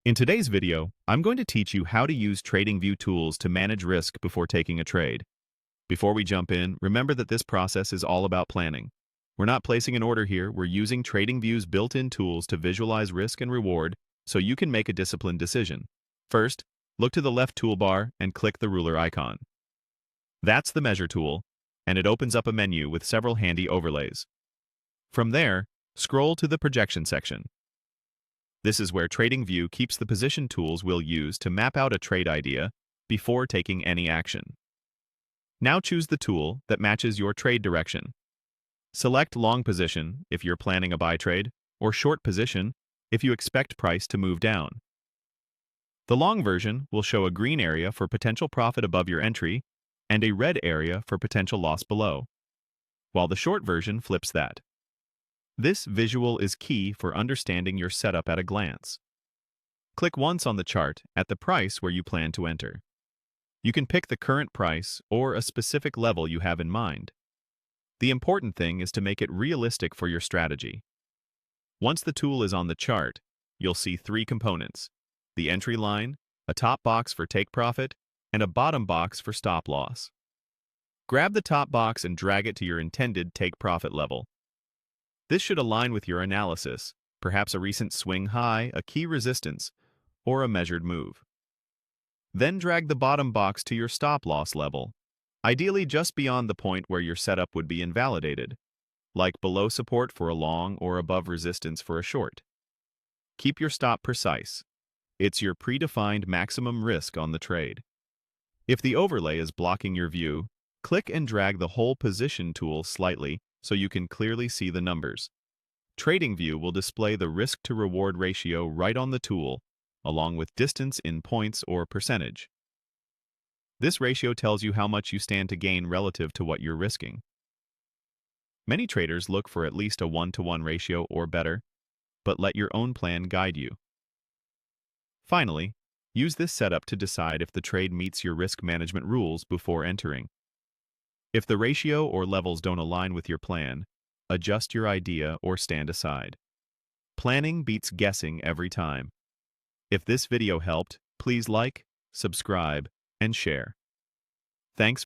In today's video, I'm going to teach you how to use Tradingview tools to manage risk before taking a trade. Before we jump in, remember that this process is all about planning. We're not placing an order here, we're using Tradingview's built-in tools to visualize risk and reward so you can make a disciplined decision. First, look to the left toolbar and click the ruler icon. That's the measure tool, and it opens up a menu with several handy overlays. From there, scroll to the projection section. This is where Tradingview keeps the position tools we'll use to map out a trade idea before taking any action. Now choose the tool that matches your trade direction. Select long position if you're planning a buy trade, or short position if you expect price to move down. The long version will show a green area for potential profit above your entry and a red area for potential loss below, while the short version flips that. This visual is key for understanding your setup at a glance. Click once on the chart at the price where you plan to enter. You can pick the current price or a specific level you have in mind. The important thing is to make it realistic for your strategy. Once the tool is on the chart, you'll see three components: the entry line, a top box for take profit, and a bottom box for stop loss. Grab the top box and drag it to your intended take profit level. This should align with your analysis, perhaps a recent swing high, a key resistance, or a measured move. Then drag the bottom box to your stop loss level, ideally just beyond the point where your setup would be invalidated, like below support for a long or above resistance for a short. Keep your stop precise. It's your predefined maximum risk on the trade. If the overlay is blocking your view, click and drag the whole position tool slightly so you can clearly see the numbers. Tradingview will display the risk-to-reward ratio right on the tool, along with distance in points or percentage. This ratio tells you how much you stand to gain relative to what you're risking. Many traders look for at least a 1-to-1 ratio or better, but let your own plan guide you. Finally, use this setup to decide if the trade meets your risk management rules before entering. If the ratio or levels don't align with your plan, adjust your idea or stand aside. Planning beats guessing every time. If this video helped, please like, subscribe, and share. Thanks.